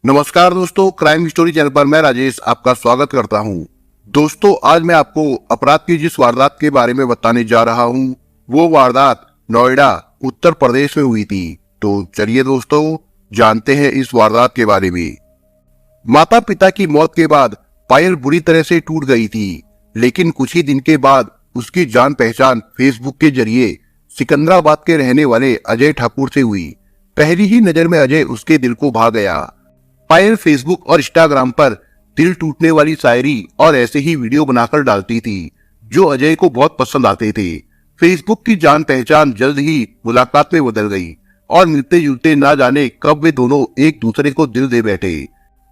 नमस्कार दोस्तों, crime story channel पर मैं राजेश आपका स्वागत करता हूं। दोस्तों, आज मैं आपको अपराध की जिस वारदात के बारे में बताने जा रहा हूं, वो वारदात नोएडा उत्तर प्रदेश में हुई थी। तो चलिए दोस्तों, जानते हैं इस वारदात के बारे में। माता पिता की मौत के बाद पायल बुरी तरह से टूट गई थी, लेकिन कुछ ही दिन के बाद उसकी जान पहचान फेसबुक के जरिए सिकंदराबाद के रहने वाले अजय ठाकुर से हुई। पहली ही नजर में अजय उसके दिल को भा गया। पायल फेसबुक और इंस्टाग्राम पर दिल टूटने वाली शायरी और ऐसे ही वीडियो बनाकर डालती थी, जो अजय को बहुत पसंद आते थे। फेसबुक की जान पहचान जल्द ही मुलाकात में बदल गई और मिलते जुलते ना जाने कब वे दोनों एक दूसरे को दिल दे बैठे।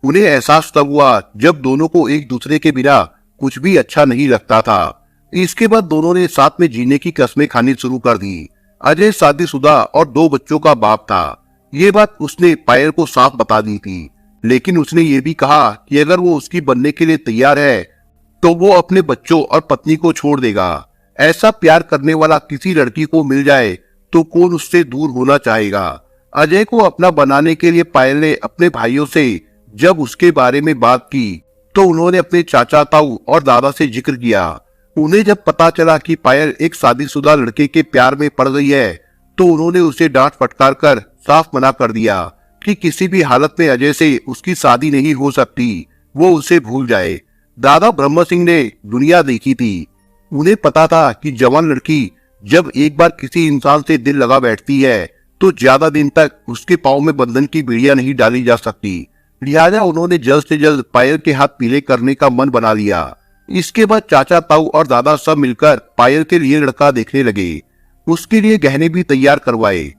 उन्हें एहसास तब हुआ जब दोनों को एक दूसरे के बिना कुछ भी अच्छा नहीं लगता था। इसके बाद दोनों ने साथ में जीने की कस्में खानी शुरू कर दी। अजय शादीशुदा और 2 बच्चों का बाप था। ये बात उसने पायल को साफ बता दी थी, लेकिन उसने ये भी कहा कि अगर वो उसकी बनने के लिए तैयार है तो वो अपने बच्चों और पत्नी को छोड़ देगा। ऐसा प्यार करने वाला किसी लड़की को मिल जाए तो कौन उससे दूर होना चाहेगा। अजय को अपना बनाने के लिए पायल ने अपने भाइयों से जब उसके बारे में बात की तो उन्होंने अपने चाचा ताऊ और दादा से जिक्र किया। उन्हें जब पता चला कि पायल एक शादीशुदा लड़के के प्यार में पड़ गई है तो उन्होंने उसे डांट फटकार कर साफ मना कर दिया कि किसी भी हालत में अजय से उसकी शादी नहीं हो सकती, वो उसे भूल जाए। दादा ब्रह्म सिंह ने दुनिया देखी थी। उन्हें पता था कि जवान लड़की जब एक बार किसी इंसान से दिल लगा बैठती है तो ज्यादा दिन तक उसके पांव में बंधन की बेड़ियां नहीं डाली जा सकती। लिहाजा उन्होंने जल्द से जल्द पायल के हाथ पीले करने का मन बना लिया। इसके बाद चाचा ताऊ और दादा सब मिलकर पायल के लिए लड़का देखने लगे। उसके लिए गहने भी तैयार करवाए।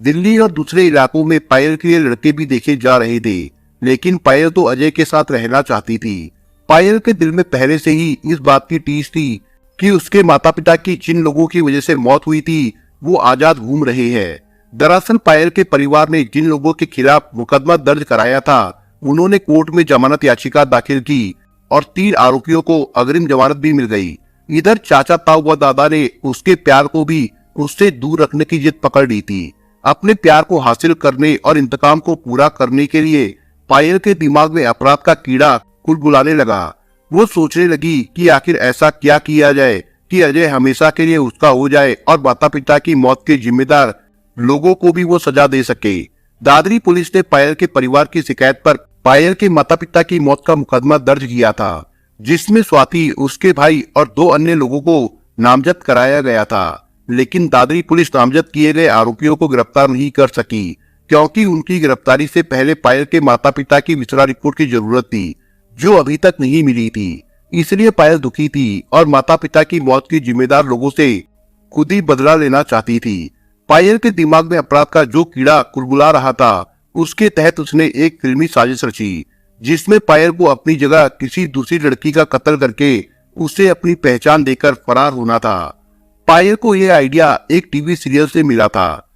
दिल्ली और दूसरे इलाकों में पायल के लिए लड़के भी देखे जा रहे थे, लेकिन पायल तो अजय के साथ रहना चाहती थी। पायल के दिल में पहले से ही इस बात की टीस थी कि उसके माता पिता की जिन लोगों की वजह से मौत हुई थी वो आजाद घूम रहे हैं। दरअसल पायल के परिवार ने जिन लोगों के खिलाफ मुकदमा दर्ज कराया था, उन्होंने कोर्ट में जमानत याचिका दाखिल की और 3 आरोपियों को अग्रिम जमानत भी मिल गई। इधर चाचा ताऊ व दादा ने उसके प्यार को भी उससे दूर रखने की जिद पकड़ ली थी। अपने प्यार को हासिल करने और इंतकाम को पूरा करने के लिए पायल के दिमाग में अपराध का कीड़ा कुलबुलाने लगा। वो सोचने लगी कि आखिर ऐसा क्या किया जाए कि अजय हमेशा के लिए उसका हो जाए और माता पिता की मौत के जिम्मेदार लोगों को भी वो सजा दे सके। दादरी पुलिस ने पायल के परिवार की शिकायत पर पायल के माता पिता की मौत का मुकदमा दर्ज किया था, जिसमें स्वाति, उसके भाई और 2 अन्य लोगों को नामजद कराया गया था। लेकिन दादरी पुलिस नामजद किए गए आरोपियों को गिरफ्तार नहीं कर सकी, क्योंकि उनकी गिरफ्तारी से पहले पायल के माता पिता की विसरा रिपोर्ट की जरूरत थी, जो अभी तक नहीं मिली थी। इसलिए पायल दुखी थी और माता पिता की मौत की जिम्मेदार लोगों से खुद ही बदला लेना चाहती थी। पायल के दिमाग में अपराध का जो कीड़ा कुलबुला रहा था, उसके तहत उसने एक फिल्मी साजिश रची, जिसमें पायल को अपनी जगह किसी दूसरी लड़की का कत्ल करके उसे अपनी पहचान देकर फरार होना था। पायल को यह आइडिया एक टीवी सीरियल से मिला था।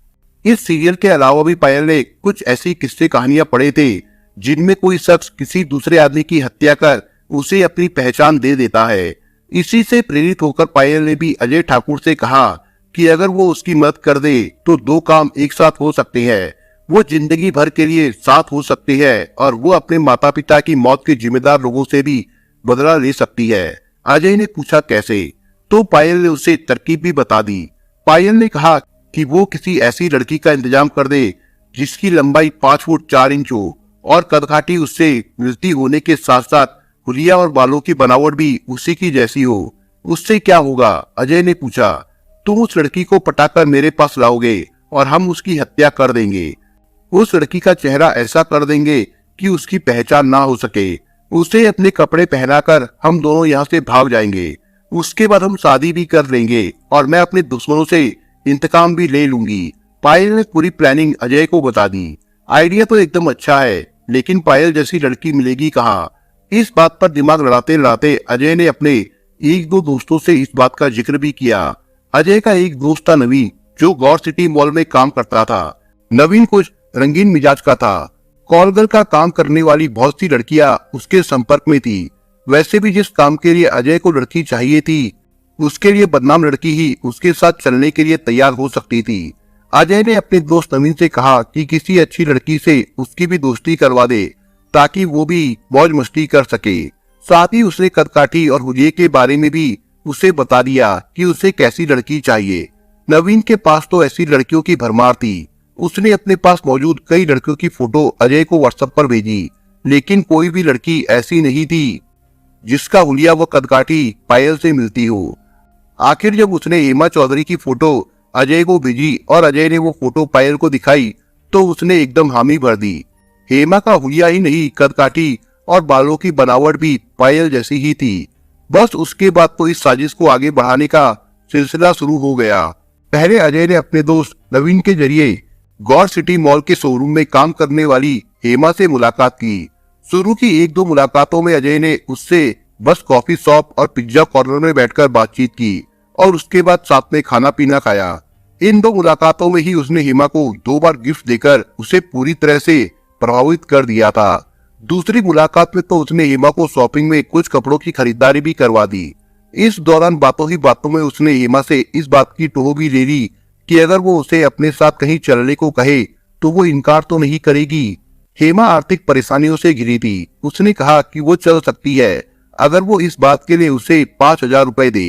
इस सीरियल के अलावा भी पायल ने कुछ ऐसी किस्से कहानियां पढ़े थे, जिनमें कोई शख्स किसी दूसरे आदमी की हत्या कर उसे अपनी पहचान दे देता है। इसी से प्रेरित होकर पायल ने भी अजय ठाकुर से कहा कि अगर वो उसकी मदद कर दे तो 2 काम एक साथ हो सकते हैं। वो जिंदगी भर के लिए साथ हो सकती है और वो अपने माता पिता की मौत के जिम्मेदार लोगों से भी बदला ले सकती है। अजय ने पूछा कैसे, तो पायल ने उसे तरकीब भी बता दी। पायल ने कहा कि वो किसी ऐसी लड़की का इंतजाम कर दे जिसकी लंबाई 5 फुट 4 इंच हो और कदकाठी उससे मिलती होने के साथ साथ हुलिया और बालों की बनावट भी उसी की जैसी हो। उससे क्या होगा, अजय ने पूछा। तुम उस लड़की को पटाकर मेरे पास लाओगे और हम उसकी हत्या कर देंगे। उस लड़की का चेहरा ऐसा कर देंगे कि उसकी पहचान ना हो सके। उसे अपने कपड़े पहनाकर हम दोनों यहाँ से भाग जाएंगे। उसके बाद हम शादी भी कर लेंगे और मैं अपने दुश्मनों से इंतकाम भी ले लूंगी। पायल ने पूरी प्लानिंग अजय को बता दी। आइडिया तो एकदम अच्छा है, लेकिन पायल जैसी लड़की मिलेगी कहाँ? इस बात पर दिमाग लड़ाते लड़ाते अजय ने अपने 1-2 दोस्तों से इस बात का जिक्र भी किया। अजय का एक दोस्त था नवीन, जो गौर सिटी मॉल में काम करता था। नवीन कुछ रंगीन मिजाज का था। कॉलगर्ल का काम करने वाली बहुत सी लड़कियां उसके संपर्क में थी। वैसे भी जिस काम के लिए अजय को लड़की चाहिए थी, उसके लिए बदनाम लड़की ही उसके साथ चलने के लिए तैयार हो सकती थी। अजय ने अपने दोस्त नवीन से कहा कि किसी अच्छी लड़की से उसकी भी दोस्ती करवा दे। ताकि वो भी मौज मस्ती कर सके। साथ ही उसने कदकाठी और हुलिये के बारे में भी उसे बता दिया कि उसे कैसी लड़की चाहिए। नवीन के पास तो ऐसी लड़कियों की भरमार थी। उसने अपने पास मौजूद कई लड़कियों की फोटो अजय को व्हाट्सएप पर भेजी, लेकिन कोई भी लड़की ऐसी नहीं थी जिसका हुलिया व कदकाठी पायल से मिलती हो। आखिर जब उसने हेमा चौधरी की फोटो अजय को भेजी और अजय ने वो फोटो पायल को दिखाई तो उसने एकदम हामी भर दी। हेमा का हुलिया ही नहीं, कदकाठी और बालों की बनावट भी पायल जैसी ही थी। बस उसके बाद तो इस साजिश को आगे बढ़ाने का सिलसिला शुरू हो गया। पहले अजय ने अपने दोस्त नवीन के जरिए गौर सिटी मॉल के शोरूम में काम करने वाली हेमा से मुलाकात की। शुरू की एक दो मुलाकातों में अजय ने उससे बस कॉफी शॉप और पिज्जा कॉर्नर में बैठकर बातचीत की और उसके बाद साथ में खाना पीना खाया। इन दो मुलाकातों में ही उसने हेमा को 2 बार गिफ्ट देकर उसे पूरी तरह से प्रभावित कर दिया था। दूसरी मुलाकात में तो उसने हेमा को शॉपिंग में कुछ कपड़ों की खरीदारी भी करवा दी। इस दौरान बातों ही बातों में उसने हेमा से इस बात की टोह भी ले ली कि अगर वो उसे अपने साथ कहीं चलने को कहे तो वो इनकार तो नहीं करेगी। हेमा आर्थिक परेशानियों से घिरी थी। उसने कहा कि वो चल सकती है अगर वो इस बात के लिए उसे 5,000 रुपए दे।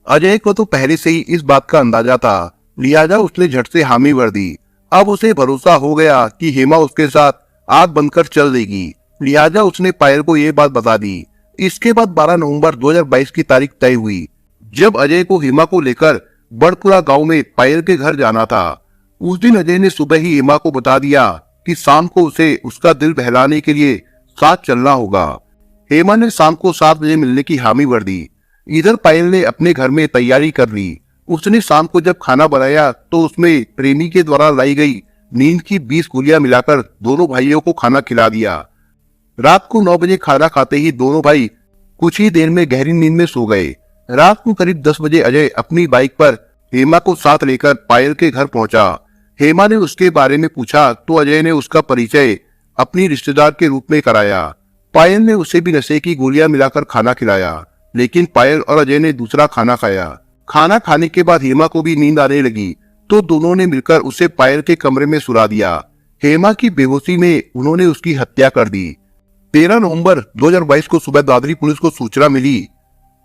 अजय को तो पहले से ही इस बात का अंदाजा था, लिहाजा उसने झट से हामी भर दी। अब उसे भरोसा हो गया कि हेमा उसके साथ आग बनकर चल देगी, लिहाजा उसने पायल को ये बात बता दी। इसके बाद 12 नवंबर 2022 की तारीख तय हुई, जब अजय को हेमा को लेकर बड़पुरा गांव में पायल के घर जाना था। उस दिन अजय ने सुबह ही हेमा को बता दिया कि शाम को उसे उसका दिल बहलाने के लिए साथ चलना होगा। हेमा ने शाम को 7 बजे मिलने की हामी भर दी। इधर पायल ने अपने घर में तैयारी कर ली। उसने शाम को जब खाना बनाया तो उसमें प्रेमी के द्वारा लाई गई नींद की 20 गोलियां मिलाकर दोनों भाइयों को खाना खिला दिया। रात को 9 बजे खाना खाते ही दोनों भाई कुछ ही देर में गहरी नींद में सो गए। रात को करीब 10 बजे अजय अपनी बाइक पर हेमा को साथ लेकर पायल के घर पहुंचा। हेमा ने उसके बारे में पूछा तो अजय ने उसका परिचय अपनी रिश्तेदार के रूप में कराया। पायल ने उसे भी नशे की गोलियां मिलाकर खाना खिलाया, लेकिन पायल और अजय ने दूसरा खाना खाया। खाना खाने के बाद हेमा को भी नींद आने लगी तो दोनों ने मिलकर उसे पायल के कमरे में सुला दिया। हेमा की बेहोशी में उन्होंने उसकी हत्या कर दी। 13 नवंबर 2022 को सुबह दादरी पुलिस को सूचना मिली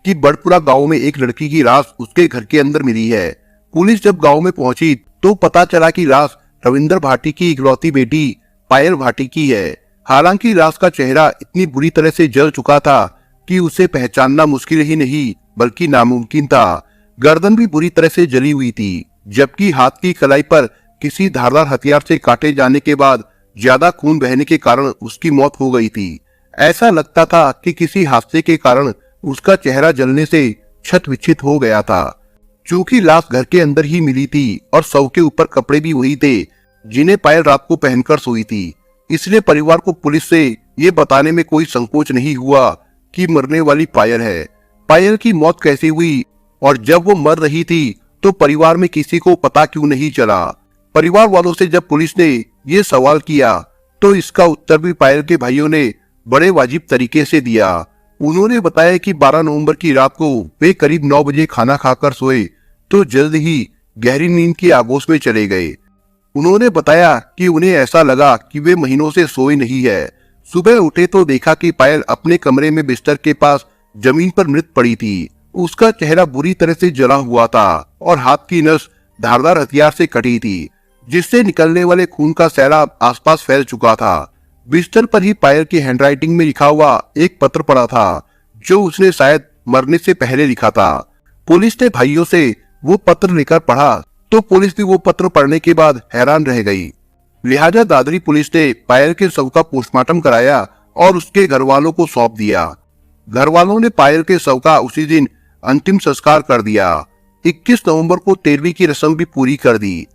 कि बड़पुरा गांव में एक लड़की की लाश उसके घर के अंदर मिली है। पुलिस जब गांव में पहुंची तो पता चला कि लाश रविंदर भाटी की इकलौती बेटी पायल भाटी की है। हालांकि लाश का चेहरा इतनी बुरी तरह से जल चुका था कि उसे पहचानना मुश्किल ही नहीं बल्कि नामुमकिन था। गर्दन भी बुरी तरह से जली हुई थी, जबकि हाथ की कलाई पर किसी धारदार हथियार से काटे जाने के बाद ज्यादा खून बहने के कारण उसकी मौत हो गई थी। ऐसा लगता था कि किसी हादसे के कारण उसका चेहरा जलने से छत विच्छित हो गया था। चूंकि लाश घर के अंदर ही मिली थी और शव के ऊपर कपड़े भी वही थे जिन्हें पायल रात को पहनकर सोई थी, इसलिए परिवार को पुलिस से ये बताने में कोई संकोच नहीं हुआ कि मरने वाली पायल है। पायल की मौत कैसे हुई और जब वो मर रही थी तो परिवार में किसी को पता क्यों नहीं चला। परिवार वालों से जब पुलिस ने ये सवाल किया तो इसका उत्तर भी पायल के भाइयों ने बड़े वाजिब तरीके से दिया। उन्होंने बताया कि 12 नवंबर की रात को वे करीब 9 बजे खाना खाकर सोए तो जल्द ही गहरी नींद की आगोश में चले गए। उन्होंने बताया कि उन्हें ऐसा लगा कि वे महीनों से सोए नहीं है। सुबह उठे तो देखा कि पायल अपने कमरे में बिस्तर के पास जमीन पर मृत पड़ी थी। उसका चेहरा बुरी तरह से जला हुआ था और हाथ की नस धारदार हथियार से कटी थी, जिससे निकलने वाले खून का सैलाब आसपास फैल चुका था। बिस्तर पर ही पायल की हैंडराइटिंग में लिखा हुआ एक पत्र पड़ा था जो उसने शायद मरने से पहले लिखा था। पुलिस ने भाइयों से वो पत्र लेकर पढ़ा तो पुलिस भी वो पत्र पढ़ने के बाद हैरान रह गई। लिहाजा दादरी पुलिस ने पायल के शव का पोस्टमार्टम कराया और उसके घर वालों को सौंप दिया। घर वालों ने पायल के शव का उसी दिन अंतिम संस्कार कर दिया। 21 नवंबर को 13वीं की रस्म भी पूरी कर दी।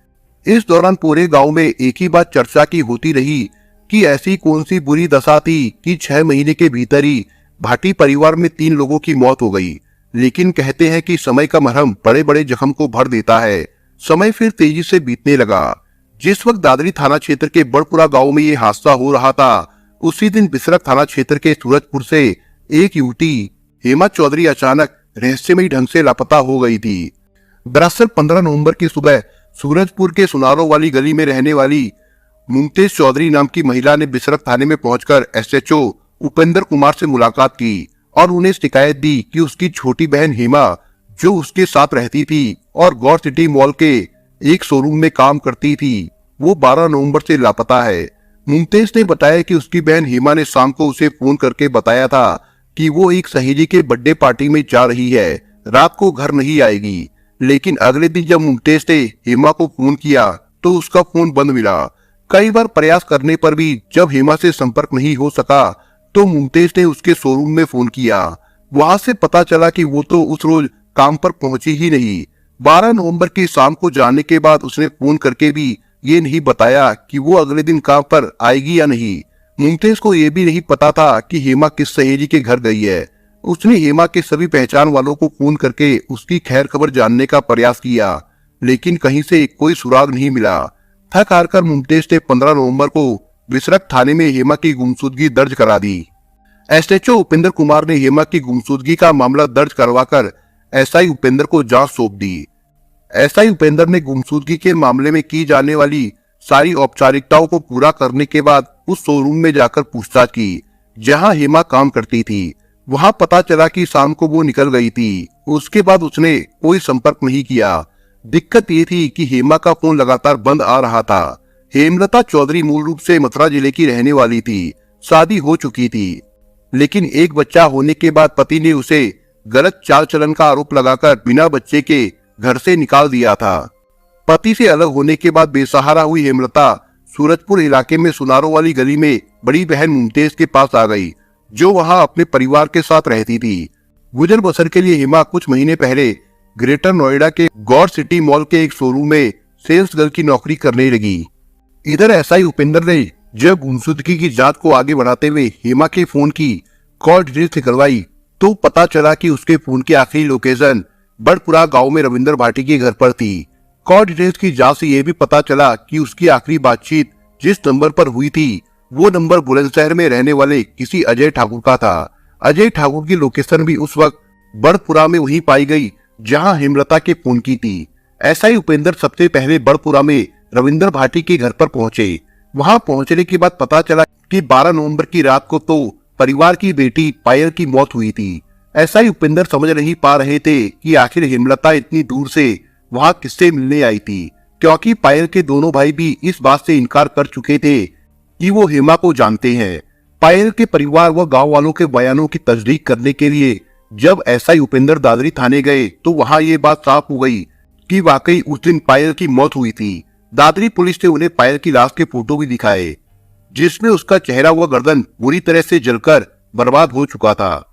इस दौरान पूरे गांव में एक ही बात चर्चा की होती रही कि ऐसी कौन सी बुरी दशा थी कि 6 महीने के भीतर ही भाटी परिवार में 3 लोगों की मौत हो गई। लेकिन कहते हैं कि समय का मरहम बड़े बड़े जख्म को भर देता है। समय फिर तेजी से बीतने लगा। जिस वक्त दादरी थाना क्षेत्र के बड़पुरा गांव में ये हादसा हो रहा था, उसी दिन बिसरक थाना क्षेत्र के सूरजपुर से एक युवती हेमा चौधरी अचानक रहस्यमयी ढंग से लापता हो गई थी। दरअसल 15 नवंबर की सुबह सूरजपुर के सुनारों वाली गली में रहने वाली मुमताज चौधरी नाम की महिला ने बिसरख थाने में पहुंचकर एसएचओ उपेंद्र कुमार से मुलाकात की और उन्हें शिकायत दी कि उसकी छोटी बहन हेमा, जो उसके साथ रहती थी और गौर सिटी मॉल के एक शोरूम में काम करती थी, वो 12 नवंबर से लापता है। मुमताज ने बताया कि उसकी बहन हेमा ने शाम को उसे फोन करके बताया था कि वो एक सहेली के बर्थडे पार्टी में जा रही है, रात को घर नहीं आएगी। लेकिन अगले दिन जब मुमताज ने हेमा को फोन किया तो उसका फोन बंद मिला। कई बार प्रयास करने पर भी जब हेमा से संपर्क नहीं हो सका तो मुमताज ने उसके शोरूम में फोन किया। वहां से पता चला कि वो तो उस रोज काम पर पहुंची ही नहीं। 12 नवंबर की शाम को जाने के बाद उसने फोन करके भी ये नहीं बताया कि वो अगले दिन काम पर आएगी या नहीं। मुमताज को ये भी नहीं पता था कि हेमा किस सहेली के घर गई है। उसने हेमा के सभी पहचान वालों को फोन करके उसकी खैर खबर जानने का प्रयास किया, लेकिन कहीं से कोई सुराग नहीं मिला। थक हार कर मुमताज ने 15 नवंबर को बिसरख थाने में हेमा की गुमशुदगी दर्ज करा दी। एसएचओ उपेंद्र कुमार ने हेमा की गुमशुदगी का मामला दर्ज करवाकर एसआई उपेंद्र को जांच सौंप दी। एसआई उपेंद्र ने गुमशुदगी के मामले में की जाने वाली सारी औपचारिकताओं को पूरा करने के बाद उस शोरूम में जाकर पूछताछ की जहां हेमा काम करती थी। वहां पता चला कि शाम को वो निकल गई थी। उसके बाद उसने कोई संपर्क नहीं किया। दिक्कत ये थी कि हेमा का फोन लगातार बंद आ रहा था। हेमलता चौधरी मूल रूप से मथुरा जिले की रहने वाली थी, शादी हो चुकी थी, लेकिन एक बच्चा होने के बाद पति ने उसे गलत चाल चलन का आरोप लगाकर बिना बच्चे के घर से निकाल दिया था। पति से अलग होने के बाद बेसहारा हुई हेमलता सूरजपुर इलाके में सुनारों वाली गली में बड़ी बहन मुमताज के पास आ गई, जो वहां अपने परिवार के साथ रहती थी। गुजर बसर के लिए हेमा कुछ महीने पहले ग्रेटर नोएडा के गौर सिटी मॉल के एक शोरूम में सेल्स गर्ल की नौकरी करने लगी। इधर एसआई उपेंद्र ने जब गुमशुदगी की जांच को आगे बढ़ाते हुए हेमा के फोन की कॉल डिटेल्स निकलवाई तो पता चला कि उसके फोन की आखिरी लोकेशन बड़पुरा गांव में रविंद्र भाटी के घर पर थी। कॉल डिटेल्स की जांच से यह भी पता चला कि उसकी आखिरी बातचीत जिस नंबर पर हुई थी वो नंबर बुलंदशहर में रहने वाले किसी अजय ठाकुर का था। अजय ठाकुर की लोकेशन भी उस वक्त बड़पुरा में वहीं पाई गई जहां हेमलता के फोन की थी। एसआई उपेंद्र सबसे पहले बड़पुरा में रविंद्र भाटी के घर पर पहुंचे। वहां पहुंचने के बाद पता चला कि 12 नवंबर की रात को तो परिवार की बेटी पायल की मौत हुई थी। एसआई उपेंद्र समझ नहीं पा रहे थे कि आखिर हेमलता इतनी दूर से वहां किससे मिलने आई थी, क्योंकि पायल के दोनों भाई भी इस बात से इनकार कर चुके थे कि वो हेमा को जानते हैं। पायल के परिवार व गांव वालों के बयानों की तस्दीक करने के लिए जब एसआई उपेंद्र दादरी थाने गए तो वहां ये बात साफ हो गई कि वाकई उस दिन पायल की मौत हुई थी। दादरी पुलिस ने उन्हें पायल की लाश के फोटो भी दिखाए, जिसमें उसका चेहरा व गर्दन बुरी तरह से जलकर बर्बाद हो चुका था।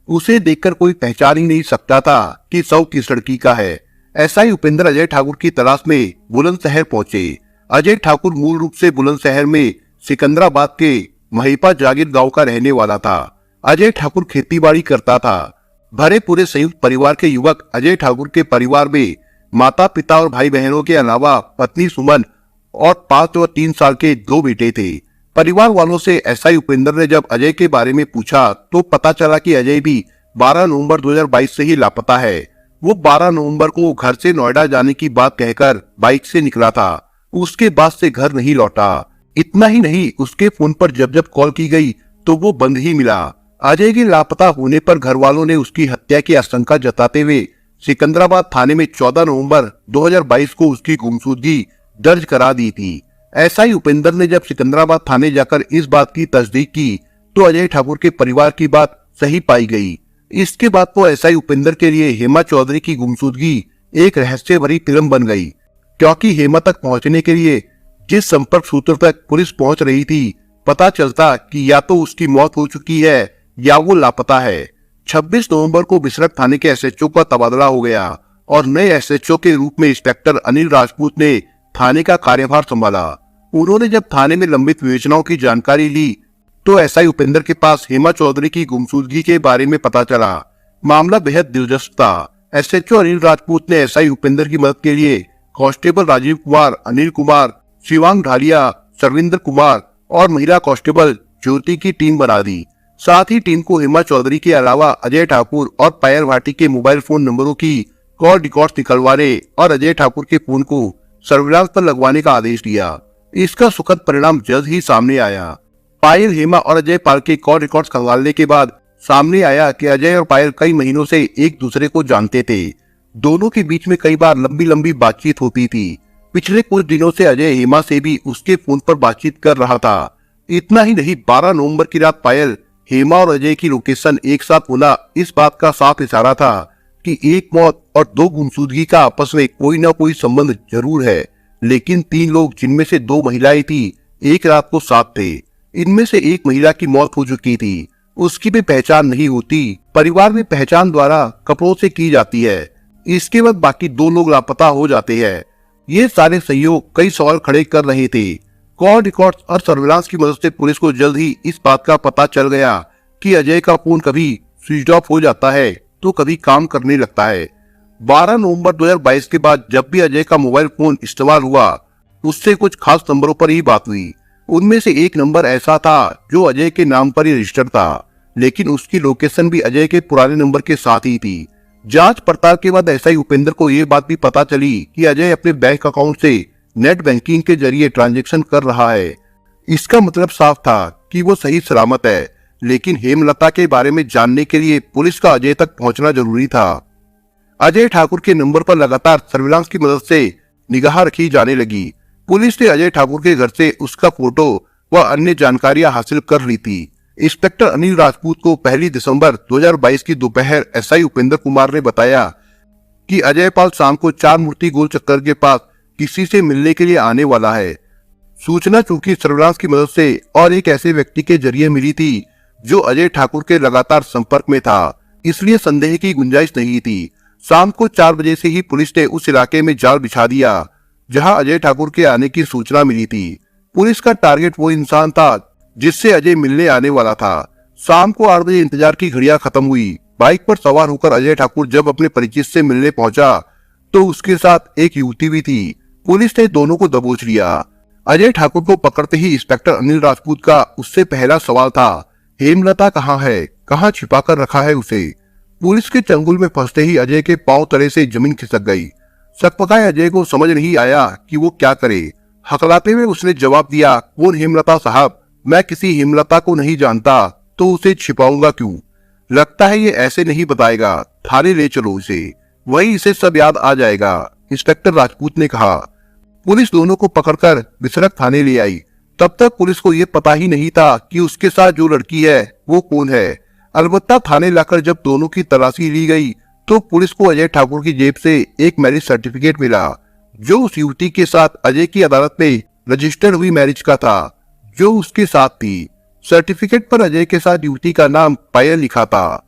उसे देखकर कोई पहचान ही नहीं सकता था कि शव किस लड़की का है। एसआई उपेंद्र अजय ठाकुर की तलाश में बुलंदशहर पहुंचे। अजय ठाकुर मूल रूप से बुलंदशहर में सिकंदराबाद के महिपा जागीर गांव का रहने वाला था। अजय ठाकुर खेतीबाड़ी करता था। भरे पूरे संयुक्त परिवार के युवक अजय ठाकुर के परिवार में माता पिता और भाई बहनों के अलावा पत्नी सुमन और 5 व 3 साल के 2 बेटे थे। परिवार वालों से एसआई उपेंद्र ने जब अजय के बारे में पूछा तो पता चला कि अजय भी 12 नवंबर 2022 से ही लापता है। वो 12 नवंबर को घर से नोएडा जाने की बात कहकर बाइक से निकला था। उसके बाद से घर नहीं लौटा। इतना ही नहीं, उसके फोन पर जब जब कॉल की गई तो वो बंद ही मिला। अजय के लापता होने पर घर वालों ने उसकी हत्या की आशंका जताते हुए सिकंदराबाद थाने में 14 नवंबर 2022 को उसकी गुमशुदगी दर्ज करा दी थी। एसआई उपेंद्र ने जब सिकंदराबाद थाने जाकर इस बात की तस्दीक की तो अजय ठाकुर के परिवार की बात सही पाई गई। इसके बाद तो एसआई उपेंद्र के लिए हेमा चौधरी की गुमशुदगी एक रहस्य भरी फिल्म बन गई, क्योंकि हेमा तक पहुंचने के लिए जिस संपर्क सूत्र तक पुलिस पहुंच रही थी, पता चलता कि या तो उसकी मौत हो चुकी है या वो लापता है। 26 नवंबर को बिसरख थाने के एसएचओ का तबादला हो गया और नए एसएचओ के रूप में इंस्पेक्टर अनिल राजपूत ने थाने का कार्यभार संभाला। उन्होंने जब थाने में लंबित विवेचनाओं की जानकारी ली तो एसआई उपेंद्र के पास हेमा चौधरी की गुमशुदगी के बारे में पता चला। मामला बेहद दिलचस्प था। एसएचओ अनिल राजपूत ने एसआई उपेंद्र की मदद के लिए कांस्टेबल राजीव कुमार, अनिल कुमार, शिवांग ढालिया, सरविंदर कुमार और महिला कांस्टेबल ज्योति की टीम बना दी। साथ ही टीम को हेमा चौधरी के अलावा अजय ठाकुर और पायल भाटी के मोबाइल फोन नंबरों की कॉल रिकॉर्ड निकलवाने और अजय ठाकुर के फोन को सर्विलांस पर लगवाने का आदेश दिया। इसका सुखद परिणाम जल्द ही सामने आया। पायल, हेमा और अजय पाल के कॉल रिकॉर्ड्स खंगालने के बाद सामने आया कि अजय और पायल कई महीनों से एक दूसरे को जानते थे। दोनों के बीच में कई बार लंबी लंबी बातचीत होती थी। पिछले कुछ दिनों से अजय हेमा से भी उसके फोन पर बातचीत कर रहा था। इतना ही नहीं, 12 नवंबर की रात पायल, हेमा और अजय की लोकेशन एक साथ होना इस बात का साफ इशारा था कि एक मौत और 2 गुमशुदगी का आपस में कोई ना कोई संबंध जरूर है। लेकिन 3 लोग, जिनमें से 2 महिलाएं थी, एक रात को साथ थे। इनमें से एक महिला की मौत हो चुकी थी, उसकी भी पहचान नहीं होती। परिवार में पहचान द्वारा कपड़ों से की जाती है। इसके बाद बाकी 2 लोग लापता हो जाते हैं। ये सारे सहयोग कई सवाल खड़े कर रहे थे। कॉल रिकॉर्ड्स और सर्विलांस की मदद से पुलिस को जल्द ही इस बात का पता चल गया कि अजय का फोन कभी स्विच ऑफ हो जाता है तो कभी काम करने लगता है। 12 नवंबर 2022 के बाद जब भी अजय का मोबाइल फोन इस्तेमाल हुआ, उससे कुछ खास नंबरों पर ही बात हुई। उनमें से एक नंबर ऐसा था जो अजय के नाम पर ही रजिस्टर्ड था, लेकिन उसकी लोकेशन भी अजय के पुराने नंबर के साथ ही थी। जांच पड़ताल के बाद एसआई उपेंद्र को यह बात भी पता चली कि अजय अपने बैंक अकाउंट से नेट बैंकिंग के जरिए ट्रांजैक्शन कर रहा है। इसका मतलब साफ था कि वो सही सलामत है, लेकिन हेमलता के बारे में जानने के लिए पुलिस का अजय तक पहुंचना जरूरी था। अजय ठाकुर के नंबर पर लगातार सर्विलांस की मदद से निगाह रखी जाने लगी। पुलिस ने अजय ठाकुर के घर से उसका फोटो व अन्य जानकारियां हासिल कर ली थी। इंस्पेक्टर अनिल राजपूत को 1 दिसंबर 2022 की दोपहर एसआई उपेंद्र कुमार ने बताया कि अजय पाल शाम को 4 मूर्ति गोल चक्कर के पास किसी से मिलने के लिए आने वाला है। सूचना चूंकि सर्विलांस की मदद से और एक ऐसे व्यक्ति के जरिए मिली थी जो अजय ठाकुर के लगातार संपर्क में था, इसलिए संदेह की गुंजाइश नहीं थी। शाम को 4 बजे से ही पुलिस ने उस इलाके में जाल बिछा दिया जहां अजय ठाकुर के आने की सूचना मिली थी। पुलिस का टारगेट वो इंसान था जिससे अजय मिलने आने वाला था। शाम को 8 बजे इंतजार की घड़ियां खत्म हुई। बाइक पर सवार होकर अजय ठाकुर जब अपने परिचित से मिलने पहुंचा तो उसके साथ एक युवती भी थी। पुलिस ने दोनों को दबोच लिया। अजय ठाकुर को पकड़ते ही इंस्पेक्टर अनिल राजपूत का उससे पहला सवाल था, हेमलता कहाँ है, कहाँ छिपा कर रखा है उसे। पुलिस के चंगुल में फंसते ही अजय के पांव तले से जमीन खिसक गई। सकपकाए अजय को समझ नहीं आया कि वो क्या करे। हकलाते हुए उसने जवाब दिया, कौन हेमलता साहब, मैं किसी हेमलता को नहीं जानता, तो उसे छिपाऊंगा क्यों? लगता है ये ऐसे नहीं बताएगा, थाने ले चलो इसे, वही इसे सब याद आ जाएगा, इंस्पेक्टर राजपूत ने कहा। पुलिस दोनों को पकड़कर बिसरक थाने ले आई। तब तक पुलिस को यह पता ही नहीं था कि उसके साथ जो लड़की है वो कौन है। अलबत्ता थाने लाकर जब दोनों की तलाशी ली गई तो पुलिस को अजय ठाकुर की जेब से एक मैरिज सर्टिफिकेट मिला जो उस युवती के साथ अजय की अदालत में रजिस्टर्ड हुई मैरिज का था जो उसके साथ थी। सर्टिफिकेट पर अजय के साथ युवती का नाम पायल लिखा था।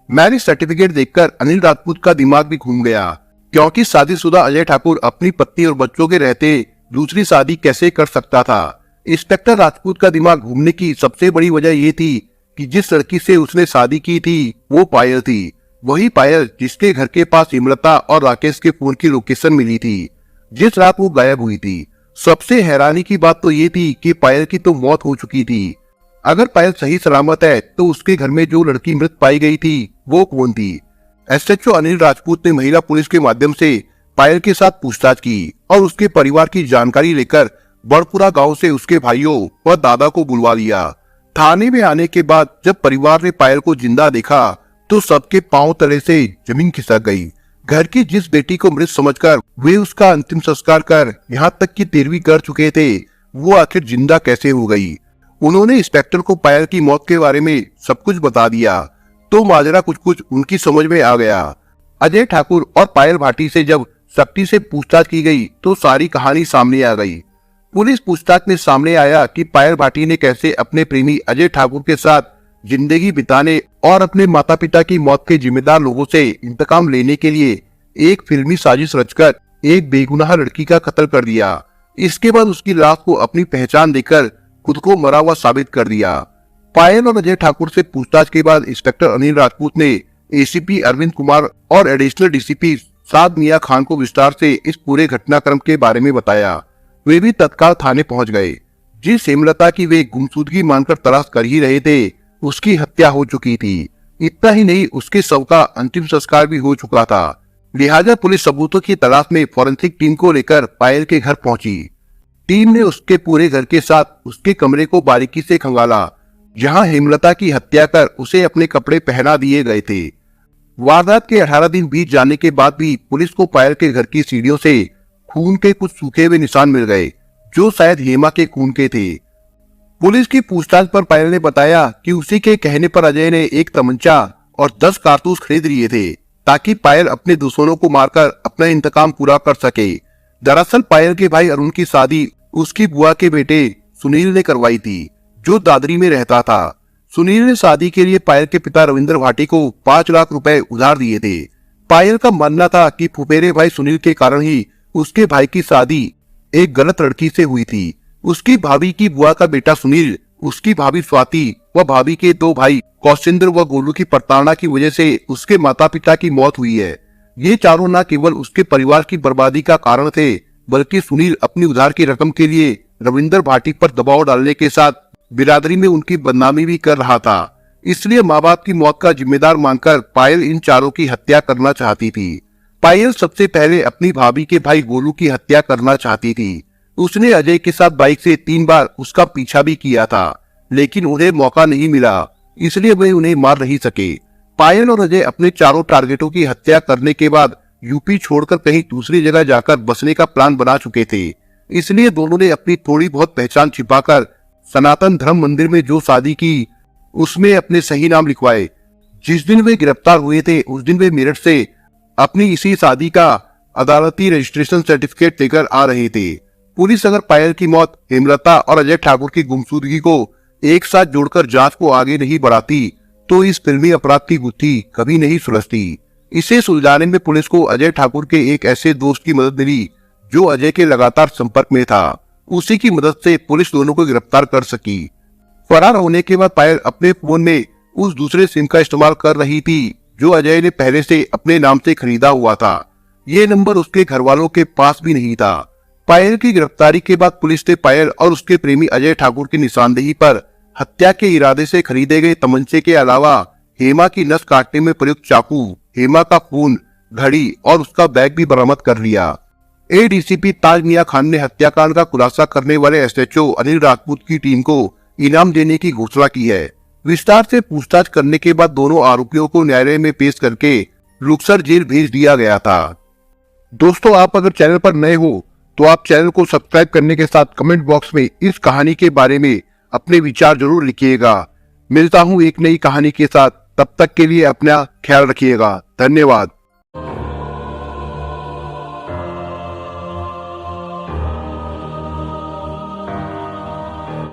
मैरिज सर्टिफिकेट देखकर अनिल राजपूत का दिमाग भी घूम गया, क्योंकि शादीशुदा अजय ठाकुर अपनी पत्नी और बच्चों के रहते दूसरी शादी कैसे कर सकता था। इंस्पेक्टर राजपूत का दिमाग घूमने की सबसे बड़ी वजह ये थी कि जिस लड़की से उसने शादी की थी वो पायल थी, वही पायल जिसके घर के पास हेमलता और राकेश के फोन की लोकेशन मिली थी जिस रात वो गायब हुई थी। सबसे हैरानी की बात तो ये थी कि पायल की तो मौत हो चुकी थी। अगर पायल सही सलामत है तो उसके घर में जो लड़की मृत पाई गई थी वो कौन थी? एसएचओ अनिल राजपूत ने महिला पुलिस के माध्यम से पायल के साथ पूछताछ की और उसके परिवार की जानकारी लेकर बड़पुरा गांव से उसके भाइयों व दादा को बुलवा लिया। थाने में आने के बाद जब परिवार ने पायल को जिंदा देखा तो सबके पांव तले से जमीन खिसक गई। घर की जिस बेटी को मृत समझकर वे उसका अंतिम संस्कार कर यहाँ तक की 13वीं कर चुके थे, वो आखिर जिंदा कैसे हो गई? उन्होंने इंस्पेक्टर को पायल की मौत के बारे में सब कुछ बता दिया तो माजरा कुछ कुछ उनकी समझ में आ गया। अजय ठाकुर और पायल भाटी से जब सख्ती से पूछताछ की गई तो सारी कहानी सामने आ गई। पुलिस पूछताछ में सामने आया कि पायल भाटी ने कैसे अपने प्रेमी अजय ठाकुर के साथ जिंदगी बिताने और अपने माता पिता की मौत के जिम्मेदार लोगों से इंतकाम लेने के लिए एक फिल्मी साजिश रचकर एक बेगुनाह लड़की का कत्ल कर दिया। इसके बाद उसकी लाश को अपनी पहचान देकर खुद को मरा हुआ साबित कर दिया। पायल और अजय ठाकुर से पूछताछ के बाद इंस्पेक्टर अनिल राजपूत ने एसीपी अरविंद कुमार और एडिशनल डीसीपी साद मियां खान को विस्तार से इस पूरे घटनाक्रम के बारे में बताया। वे भी तत्काल थाने पहुंच गए। जिस हेमलता की वे गुमशुदगी मानकर तलाश कर ही रहे थे उसकी हत्या हो चुकी थी। इतना ही नहीं, उसके शव का अंतिम संस्कार भी हो चुका था। लिहाजा पुलिस सबूतों की तलाश में फॉरेंसिक टीम को लेकर पायल के घर पहुंची। टीम ने उसके पूरे घर के साथ उसके कमरे को बारीकी से खंगाला, जहां हेमलता की हत्या कर उसे अपने कपड़े पहना दिए गए थे। वारदात के 18 दिन बीत जाने के बाद भी पुलिस को पायल के घर की सीढ़ियों से खून के कुछ सूखे हुए निशान मिल गए, जो शायद हेमा के खून के थे। पुलिस की पूछताछ पर पायल ने बताया कि उसी के कहने पर अजय ने एक तमंचा और 10 कारतूस खरीद लिए थे, ताकि पायल अपने दुश्मनों को मारकर अपना इंतकाम पूरा कर सके। दरअसल पायल के भाई अरुण की शादी उसकी बुआ के बेटे सुनील ने करवाई थी, जो दादरी में रहता था। सुनील ने शादी के लिए पायल के पिता रविंद्र भाटी को 5 लाख रुपए उधार दिए थे। पायल का मानना था कि फुफेरे भाई सुनील के कारण ही उसके भाई की शादी एक गलत लड़की से हुई थी। उसकी भाभी की बुआ का बेटा सुनील, उसकी भाभी स्वाति व भाभी के 2 भाई कौशिंद्र व गोलू की प्रताड़ना की वजह से उसके माता पिता की मौत हुई है। ये चारों न केवल उसके परिवार की बर्बादी का कारण थे, बल्कि सुनील अपनी उधार की रकम के लिए रविंद्र भाटी पर दबाव डालने के साथ बिरादरी में उनकी बदनामी भी कर रहा था। इसलिए माँ बाप की मौत का जिम्मेदार मानकर पायल इन चारों की हत्या करना चाहती थी। पायल सबसे पहले अपनी भाभी के भाई गोलू की हत्या करना चाहती थी। उसने अजय के साथ बाइक से 3 बार उसका पीछा भी किया था, लेकिन उन्हें मौका नहीं मिला, इसलिए वे उन्हें मार नहीं सके। पायल और अजय अपने चारों टारगेटों की हत्या करने के बाद यूपी छोड़कर कहीं दूसरी जगह जाकर बसने का प्लान बना चुके थे। इसलिए दोनों ने अपनी थोड़ी बहुत पहचान छिपाकर सनातन धर्म मंदिर में जो शादी की, उसमें अपने सही नाम लिखवाए। जिस दिन वे गिरफ्तार हुए थे, उस दिन वे मेरठ से अपनी इसी शादी का अदालती रजिस्ट्रेशन सर्टिफिकेट लेकर आ रहे थे। पुलिस अगर पायल की मौत, हेमलता और अजय ठाकुर की गुमशुदगी को एक साथ जोड़कर जांच को आगे नहीं बढ़ाती, तो इस फिल्मी अपराध की गुत्थी कभी नहीं सुलझती। इसे सुलझाने में पुलिस को अजय ठाकुर के एक ऐसे दोस्त की मदद मिली, जो अजय के लगातार संपर्क में था। उसी की मदद से पुलिस दोनों को गिरफ्तार कर सकी। फरार होने के बाद पायल अपने फोन में उस दूसरे सिम का इस्तेमाल कर रही थी, जो अजय ने पहले से अपने नाम से खरीदा हुआ था। ये नंबर उसके घर वालों के पास भी नहीं था। पायल की गिरफ्तारी के बाद पुलिस ने पायल और उसके प्रेमी अजय ठाकुर की निशानदेही पर हत्या के इरादे से खरीदे गए तमंचे के अलावा हेमा की नस काटने में प्रयुक्त चाकू, हेमा का खून, घड़ी और उसका बैग भी बरामद कर लिया। एडीसीपी ताज मियां खान ने हत्याकांड का खुलासा करने वाले एसएचओ अनिल राजपूत की टीम को इनाम देने की घोषणा की है। विस्तार से पूछताछ करने के बाद दोनों आरोपियों को न्यायालय में पेश करके रुखसर जेल भेज दिया गया था। दोस्तों, आप अगर चैनल पर नए हो तो आप चैनल को सब्सक्राइब करने के साथ कमेंट बॉक्स में इस कहानी के बारे में अपने विचार जरूर लिखिएगा। मिलता हूं एक नई कहानी के साथ, तब तक के लिए अपना ख्याल रखिएगा। धन्यवाद।